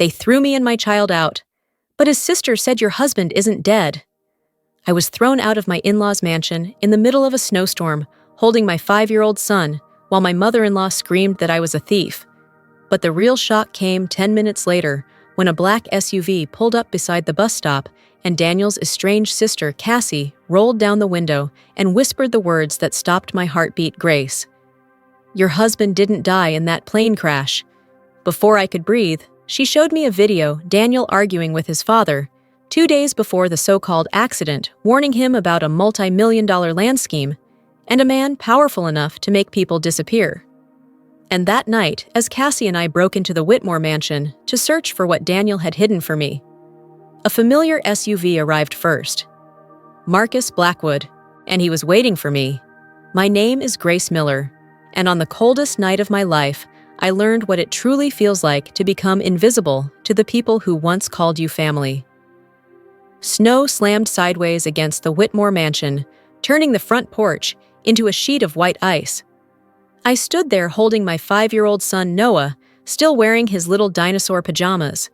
They threw me and my child out. But his sister said your husband isn't dead. I was thrown out of my in-laws' mansion in the middle of a snowstorm, holding my 5-year-old son, while my mother-in-law screamed that I was a thief. But the real shock came 10 minutes later, when a black SUV pulled up beside the bus stop and Daniel's estranged sister, Cassie, rolled down the window and whispered the words that stopped my heartbeat, Grace. Your husband didn't die in that plane crash. Before I could breathe, she showed me a video Daniel arguing with his father, 2 days before the so-called accident, warning him about a multi-million-dollar land scheme and a man powerful enough to make people disappear. And that night, as Cassie and I broke into the Whitmore mansion to search for what Daniel had hidden for me, a familiar SUV arrived first. Marcus Blackwood, and he was waiting for me. My name is Grace Miller, and on the coldest night of my life, I learned what it truly feels like to become invisible to the people who once called you family. Snow slammed sideways against the Whitmore mansion, turning the front porch into a sheet of white ice. I stood there holding my 5-year-old son Noah, still wearing his little dinosaur pajamas.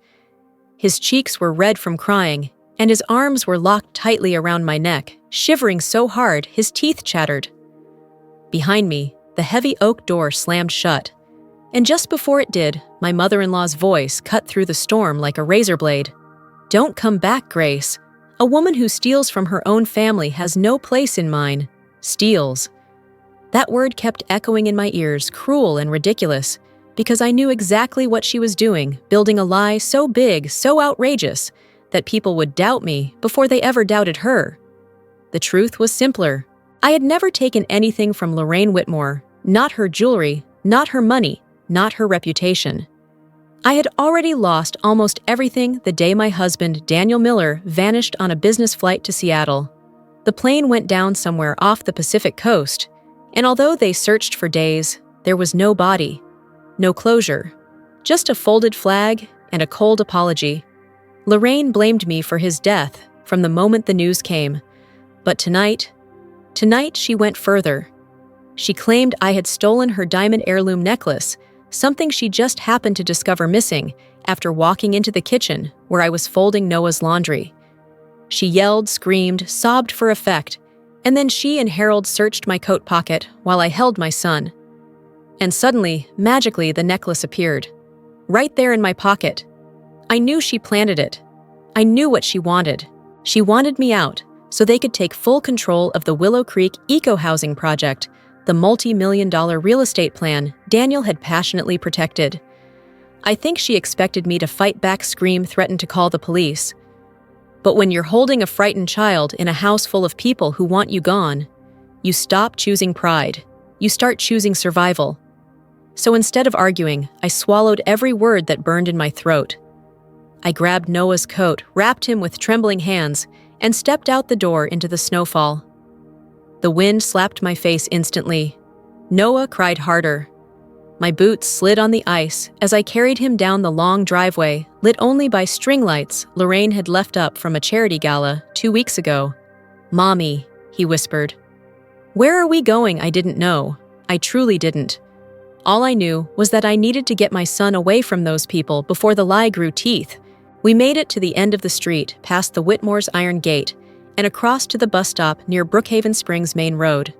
His cheeks were red from crying, and his arms were locked tightly around my neck, shivering so hard his teeth chattered. Behind me, the heavy oak door slammed shut, and just before it did, my mother-in-law's voice cut through the storm like a razor blade. Don't come back, Grace. A woman who steals from her own family has no place in mine. Steals. That word kept echoing in my ears, cruel and ridiculous, because I knew exactly what she was doing, building a lie so big, so outrageous, that people would doubt me before they ever doubted her. The truth was simpler. I had never taken anything from Lorraine Whitmore, not her jewelry, not her money, not her reputation. I had already lost almost everything the day my husband, Daniel Miller, vanished on a business flight to Seattle. The plane went down somewhere off the Pacific coast, and although they searched for days, there was no body, no closure, just a folded flag and a cold apology. Lorraine blamed me for his death from the moment the news came, but tonight she went further. She claimed I had stolen her diamond heirloom necklace, something she just happened to discover missing after walking into the kitchen where I was folding Noah's laundry. She yelled, screamed, sobbed for effect, and then she and Harold searched my coat pocket while I held my son. And suddenly, magically, the necklace appeared, right there in my pocket. I knew she planted it. I knew what she wanted. She wanted me out so they could take full control of the Willow Creek eco-housing project, the multi-million-dollar real estate plan Daniel had passionately protected. I think she expected me to fight back, scream, threaten to call the police. But when you're holding a frightened child in a house full of people who want you gone, you stop choosing pride. You start choosing survival. So instead of arguing, I swallowed every word that burned in my throat. I grabbed Noah's coat, wrapped him with trembling hands, and stepped out the door into the snowfall. The wind slapped my face instantly. Noah cried harder. My boots slid on the ice as I carried him down the long driveway, lit only by string lights Lorraine had left up from a charity gala 2 weeks ago. "Mommy," he whispered. Where are we going? I didn't know. I truly didn't. All I knew was that I needed to get my son away from those people before the lie grew teeth. We made it to the end of the street, past the Whitmore's iron gate, and across to the bus stop near Brookhaven Springs Main Road.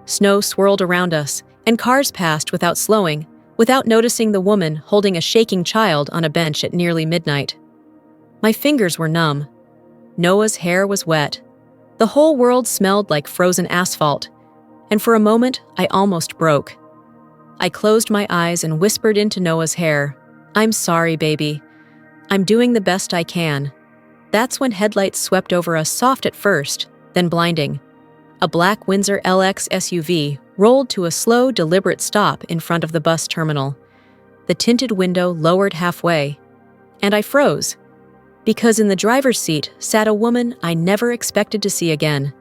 Snow swirled around us, and cars passed without slowing, without noticing the woman holding a shaking child on a bench at nearly midnight. My fingers were numb. Noah's hair was wet. The whole world smelled like frozen asphalt, and for a moment I almost broke. I closed my eyes and whispered into Noah's hair, "I'm sorry, baby. I'm doing the best I can." That's when headlights swept over us, soft at first, then blinding. A black Windsor LX SUV rolled to a slow, deliberate stop in front of the bus terminal. The tinted window lowered halfway, and I froze, because in the driver's seat sat a woman I never expected to see again.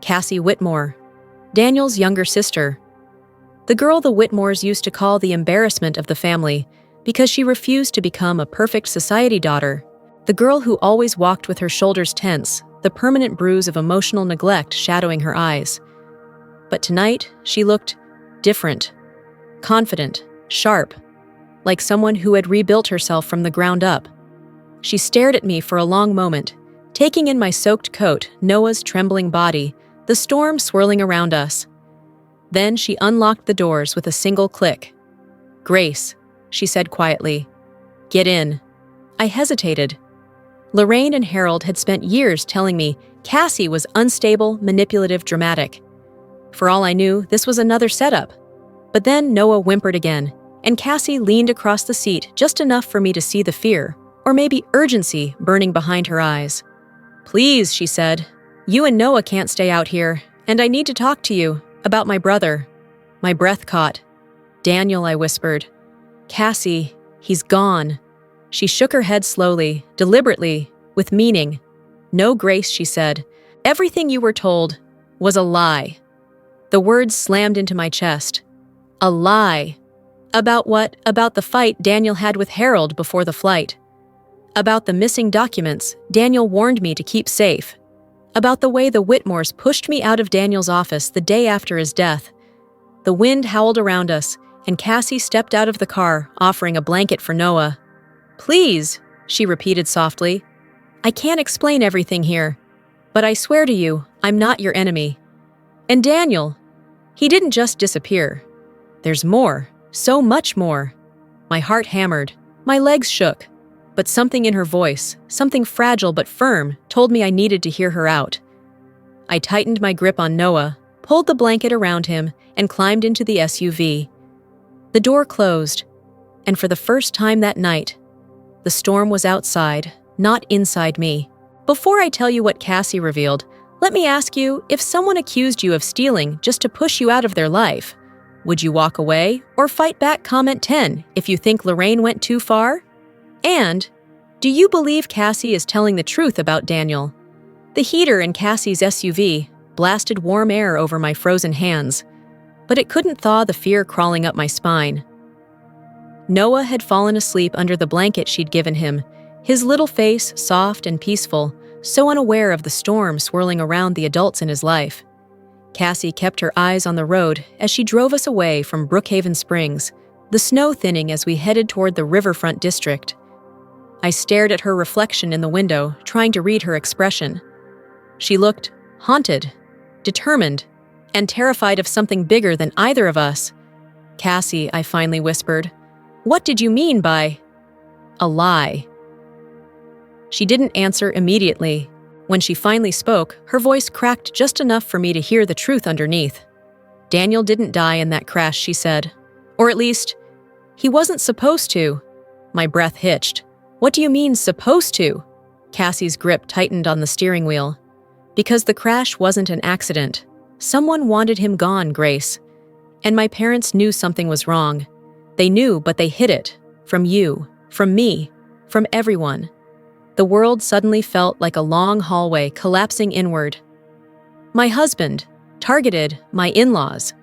Cassie Whitmore, Daniel's younger sister. The girl the Whitmores used to call the embarrassment of the family because she refused to become a perfect society daughter. The girl who always walked with her shoulders tense, the permanent bruise of emotional neglect shadowing her eyes. But tonight, she looked different, confident, sharp. like someone who had rebuilt herself from the ground up. She stared at me for a long moment, taking in my soaked coat, Noah's trembling body, the storm swirling around us. Then she unlocked the doors with a single click. "Grace," she said quietly. "Get in." I hesitated. Lorraine and Harold had spent years telling me Cassie was unstable, manipulative, dramatic. For all I knew, this was another setup. But then Noah whimpered again, and Cassie leaned across the seat just enough for me to see the fear, or maybe urgency, burning behind her eyes. "Please," she said, "you and Noah can't stay out here, and I need to talk to you about my brother." My breath caught. "Daniel," I whispered. "Cassie, he's gone." She shook her head slowly, deliberately, with meaning. "No, Grace," she said. "Everything you were told was a lie." The words slammed into my chest. A lie. About what? About the fight Daniel had with Harold before the flight. About the missing documents Daniel warned me to keep safe. About the way the Whitmores pushed me out of Daniel's office the day after his death. The wind howled around us, and Cassie stepped out of the car, offering a blanket for Noah. "Please," she repeated softly. "I can't explain everything here, but I swear to you, I'm not your enemy. And Daniel, he didn't just disappear. There's more, so much more." My heart hammered, my legs shook, but something in her voice, something fragile but firm, told me I needed to hear her out. I tightened my grip on Noah, pulled the blanket around him, and climbed into the SUV. The door closed, and for the first time that night, the storm was outside, not inside me. Before I tell you what Cassie revealed, let me ask you, if someone accused you of stealing just to push you out of their life, would you walk away or fight back? Comment 10 if you think Lorraine went too far. And, do you believe Cassie is telling the truth about Daniel? The heater in Cassie's SUV blasted warm air over my frozen hands, but it couldn't thaw the fear crawling up my spine. Noah had fallen asleep under the blanket she'd given him, his little face soft and peaceful, so unaware of the storm swirling around the adults in his life. Cassie kept her eyes on the road as she drove us away from Brookhaven Springs, the snow thinning as we headed toward the riverfront district. I stared at her reflection in the window, trying to read her expression. She looked haunted, determined, and terrified of something bigger than either of us. "Cassie," I finally whispered, "what did you mean by a lie?" She didn't answer immediately. When she finally spoke, her voice cracked just enough for me to hear the truth underneath. "Daniel didn't die in that crash," she said. "Or at least, he wasn't supposed to." My breath hitched. "What do you mean, supposed to?" Cassie's grip tightened on the steering wheel. "Because the crash wasn't an accident. Someone wanted him gone, Grace. And my parents knew something was wrong. They knew, but they hid it. From you, from me, from everyone." The world suddenly felt like a long hallway collapsing inward. My husband, targeted, my in-laws.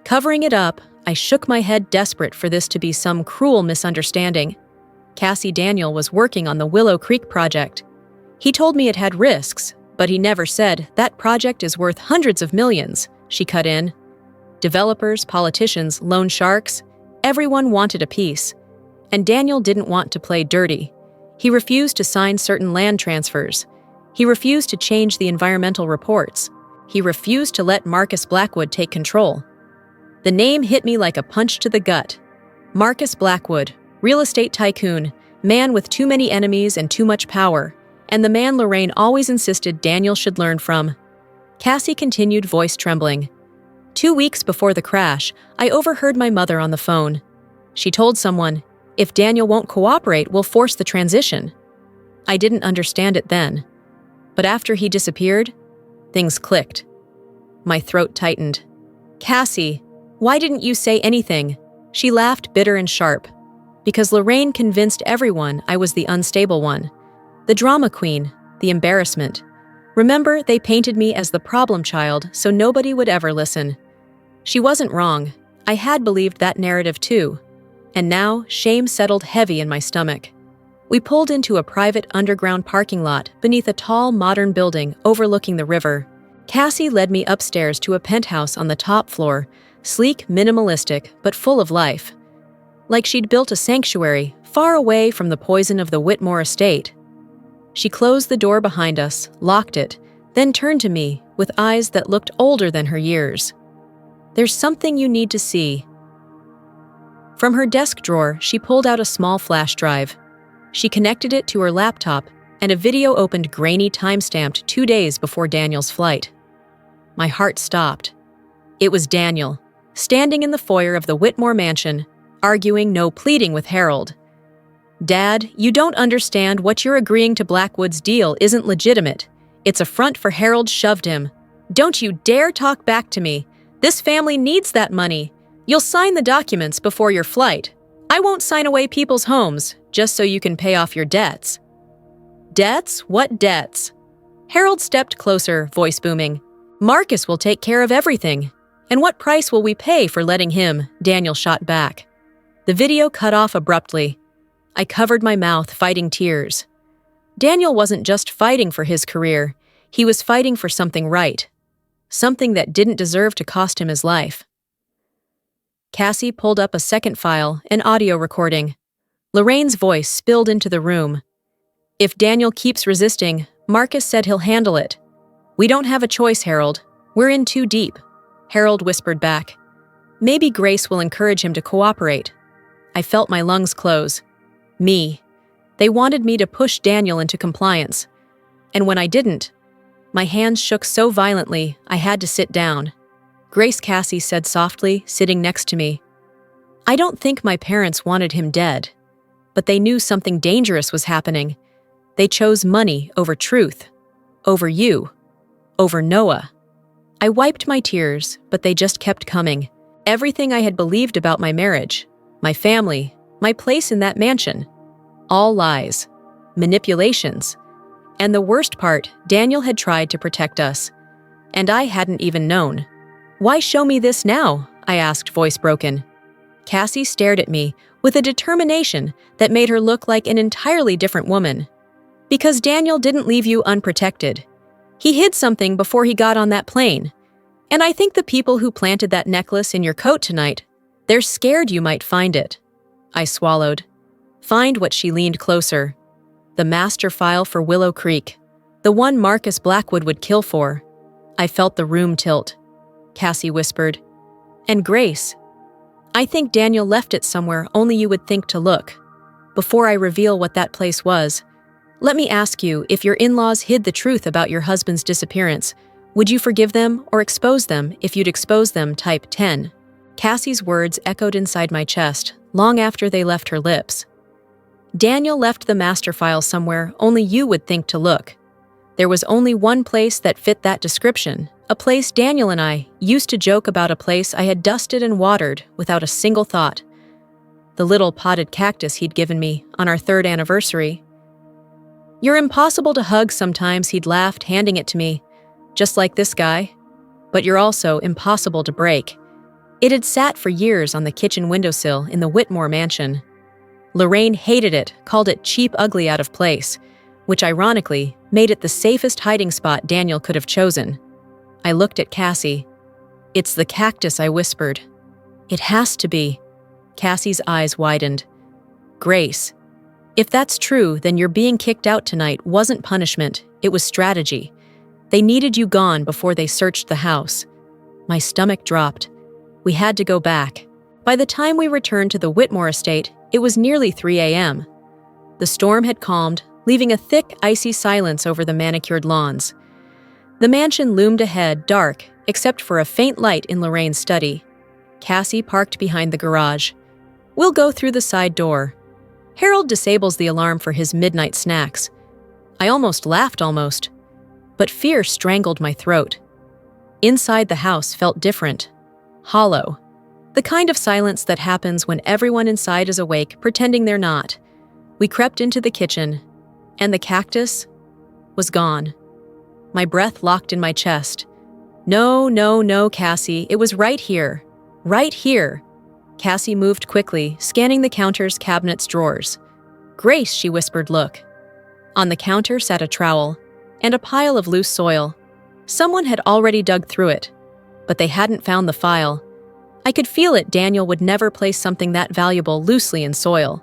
Covering it up, I shook my head, desperate for this to be some cruel misunderstanding. Cassie Daniel was working on the Willow Creek project. He told me it had risks, but he never said, "That project is worth hundreds of millions," she cut in. Developers, politicians, loan sharks, everyone wanted a piece. And Daniel didn't want to play dirty. He refused to sign certain land transfers. He refused to change the environmental reports. He refused to let Marcus Blackwood take control. The name hit me like a punch to the gut. Marcus Blackwood, real estate tycoon, man with too many enemies and too much power, and the man Lorraine always insisted Daniel should learn from. Cassie continued, voice trembling. 2 weeks before the crash, I overheard my mother on the phone. She told someone, "If Daniel won't cooperate, we'll force the transition." I didn't understand it then. But after he disappeared, things clicked. My throat tightened. "Cassie, why didn't you say anything?" She laughed, bitter and sharp. "Because Lorraine convinced everyone I was the unstable one. The drama queen, the embarrassment. Remember, they painted me as the problem child so nobody would ever listen. She wasn't wrong. I had believed that narrative too. And now, shame settled heavy in my stomach. We pulled into a private underground parking lot beneath a tall, modern building overlooking the river. Cassie led me upstairs to a penthouse on the top floor, sleek, minimalistic, but full of life. like she'd built a sanctuary far away from the poison of the Whitmore estate. She closed the door behind us, locked it, then turned to me with eyes that looked older than her years. "There's something you need to see." From her desk drawer, she pulled out a small flash drive. She connected it to her laptop, and a video opened grainy time-stamped 2 days before Daniel's flight. My heart stopped. It was Daniel, standing in the foyer of the Whitmore mansion, arguing, no pleading with Harold. "Dad, you don't understand. What you're agreeing to Blackwood's deal isn't legitimate. It's a front for Harold shoved him. Don't you dare talk back to me. This family needs that money. You'll sign the documents before your flight. I won't sign away people's homes, just so you can pay off your debts." "Debts? What debts?" Harold stepped closer, voice booming. "Marcus will take care of everything. And what price will we pay for letting him?" Daniel shot back. The video cut off abruptly. I covered my mouth, fighting tears. Daniel wasn't just fighting for his career. He was fighting for something right. Something that didn't deserve to cost him his life. Cassie pulled up a second file, an audio recording. Lorraine's voice spilled into the room. "If Daniel keeps resisting, Marcus said he'll handle it. We don't have a choice, Harold. We're in too deep." Harold whispered back. "Maybe Grace will encourage him to cooperate." I felt my lungs close. Me. They wanted me to push Daniel into compliance. And when I didn't, my hands shook so violently I had to sit down. Grace, Cassie said softly, sitting next to me. "I don't think my parents wanted him dead, but they knew something dangerous was happening. They chose money over truth, over you, over Noah." I wiped my tears, but they just kept coming. Everything I had believed about my marriage, my family, my place in that mansion. All lies, manipulations. And the worst part, Daniel had tried to protect us. And I hadn't even known. "Why show me this now?" I asked, voice broken. Cassie stared at me with a determination that made her look like an entirely different woman. "Because Daniel didn't leave you unprotected. He hid something before he got on that plane. And I think the people who planted that necklace in your coat tonight, they're scared you might find it." I swallowed. Find what? She leaned closer. "The master file for Willow Creek. The one Marcus Blackwood would kill for." I felt the room tilt. Cassie whispered. "And Grace. I think Daniel left it somewhere only you would think to look. Before I reveal what that place was, let me ask you, if your in-laws hid the truth about your husband's disappearance, would you forgive them or expose them if you'd expose them? Type 10. Cassie's words echoed inside my chest, long after they left her lips. Daniel left the master file somewhere only you would think to look. There was only one place that fit that description, a place Daniel and I used to joke about, a place I had dusted and watered without a single thought. The little potted cactus he'd given me on our 3rd anniversary. "You're impossible to hug sometimes," he'd laughed, handing it to me. "Just like this guy. But you're also impossible to break." It had sat for years on the kitchen windowsill in the Whitmore mansion. Lorraine hated it, called it cheap, ugly, out of place, which ironically made it the safest hiding spot Daniel could have chosen. I looked at Cassie. "It's the cactus," I whispered. "It has to be." Cassie's eyes widened. "Grace, if that's true, then your being kicked out tonight wasn't punishment, it was strategy. They needed you gone before they searched the house." My stomach dropped. We had to go back. By the time we returned to the Whitmore estate, it was nearly 3 a.m. The storm had calmed, leaving a thick, icy silence over the manicured lawns. The mansion loomed ahead, dark, except for a faint light in Lorraine's study. Cassie parked behind the garage. "We'll go through the side door." Harold disables the alarm for his midnight snacks. I laughed, but fear strangled my throat. Inside the house felt different. Hollow. The kind of silence that happens when everyone inside is awake, pretending they're not. We crept into the kitchen, and the cactus was gone. My breath locked in my chest. No, no, no, Cassie, it was right here. Right here. Cassie moved quickly, scanning the counter's cabinets, drawers. "Grace," she whispered, "look." On the counter sat a trowel and a pile of loose soil. Someone had already dug through it, but they hadn't found the file. I could feel it. Daniel would never place something that valuable loosely in soil.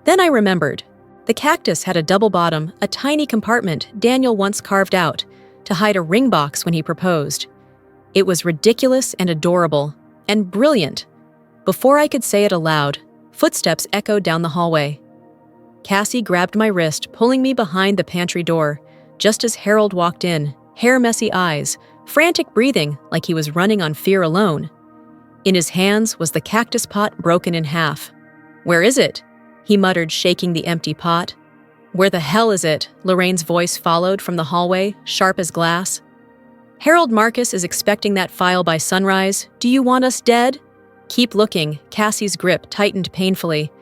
Then I remembered. The cactus had a double bottom, a tiny compartment Daniel once carved out to hide a ring box when he proposed. It was ridiculous and adorable, and brilliant. Before I could say it aloud, footsteps echoed down the hallway. Cassie grabbed my wrist, pulling me behind the pantry door, just as Harold walked in, hair-messy eyes, frantic breathing like he was running on fear alone. In his hands was the cactus pot broken in half. "Where is it?" he muttered, shaking the empty pot. "Where the hell is it?" Lorraine's voice followed from the hallway, sharp as glass. "Harold Marcus is expecting that file by sunrise. Do you want us dead?" "Keep looking." Cassie's grip tightened painfully.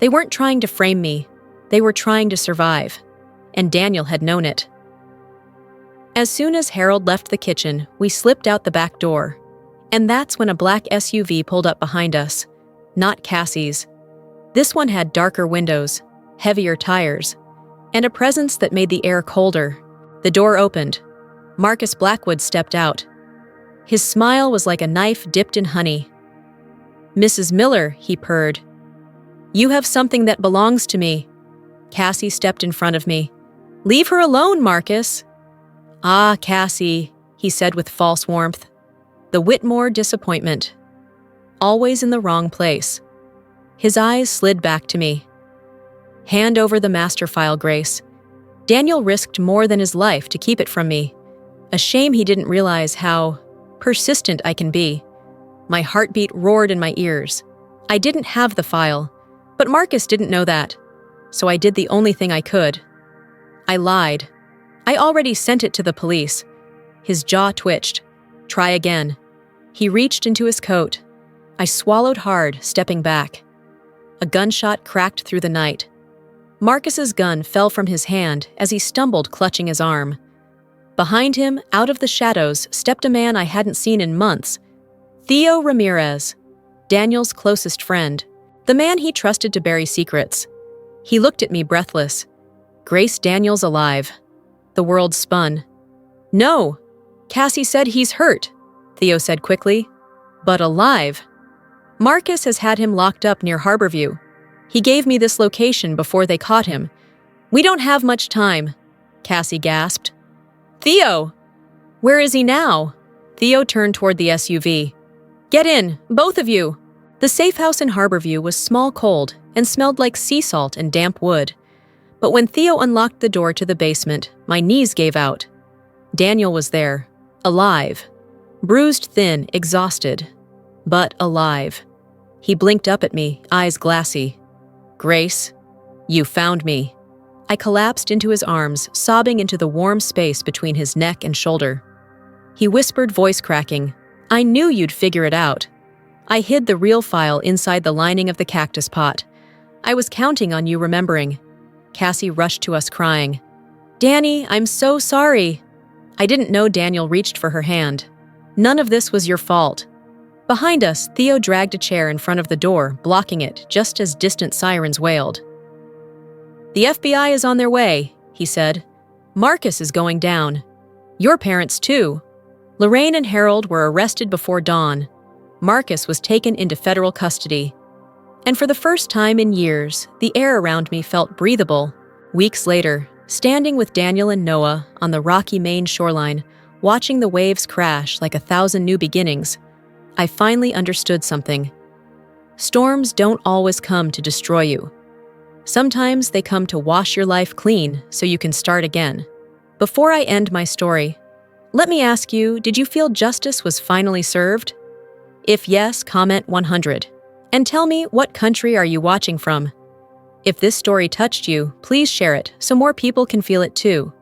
They weren't trying to frame me. They were trying to survive. And Daniel had known it. As soon as Harold left the kitchen, we slipped out the back door. And that's when a black SUV pulled up behind us. Not Cassie's. This one had darker windows, heavier tires, and a presence that made the air colder. The door opened. Marcus Blackwood stepped out. His smile was like a knife dipped in honey. "Mrs. Miller," he purred. "You have something that belongs to me." Cassie stepped in front of me. "Leave her alone, Marcus." "Ah, Cassie," he said with false warmth. The Whitmore disappointment. Always in the wrong place. His eyes slid back to me. "Hand over the master file, Grace." Daniel risked more than his life to keep it from me. A shame he didn't realize how persistent I can be. My heartbeat roared in my ears. I didn't have the file, but Marcus didn't know that, so I did the only thing I could. I lied. I already sent it to the police. His jaw twitched. "Try again." He reached into his coat. I swallowed hard, stepping back. A gunshot cracked through the night. Marcus's gun fell from his hand as he stumbled, clutching his arm. Behind him, out of the shadows, stepped a man I hadn't seen in months. Theo Ramirez, Daniel's closest friend, the man he trusted to bury secrets. He looked at me breathless. "Grace, Daniel's alive." The world spun. "No!" Cassie said. "He's hurt," Theo said quickly. "But alive." "Marcus has had him locked up near Harborview. He gave me this location before they caught him." "We don't have much time," Cassie gasped. "Theo! Where is he now?" Theo turned toward the SUV. "Get in, both of you." The safe house in Harborview was small, cold, and smelled like sea salt and damp wood. But when Theo unlocked the door to the basement, my knees gave out. Daniel was there, alive. Bruised thin, exhausted, but alive. He blinked up at me, eyes glassy. "Grace, you found me." I collapsed into his arms, sobbing into the warm space between his neck and shoulder. He whispered, voice cracking, "I knew you'd figure it out." I hid the real file inside the lining of the cactus pot. "I was counting on you remembering." Cassie rushed to us crying. "Danny, I'm so sorry." I didn't know Daniel reached for her hand. "None of this was your fault." Behind us, Theo dragged a chair in front of the door, blocking it just as distant sirens wailed. "The FBI is on their way," he said. "Marcus is going down. Your parents, too." Lorraine and Harold were arrested before dawn. Marcus was taken into federal custody. And for the first time in years, the air around me felt breathable. Weeks later, standing with Daniel and Noah on the rocky Maine shoreline, watching the waves crash like 1,000 new beginnings, I finally understood something. Storms don't always come to destroy you. Sometimes they come to wash your life clean so you can start again. Before I end my story, let me ask you, did you feel justice was finally served? If yes, comment 100. And tell me, what country are you watching from? If this story touched you, please share it so more people can feel it too.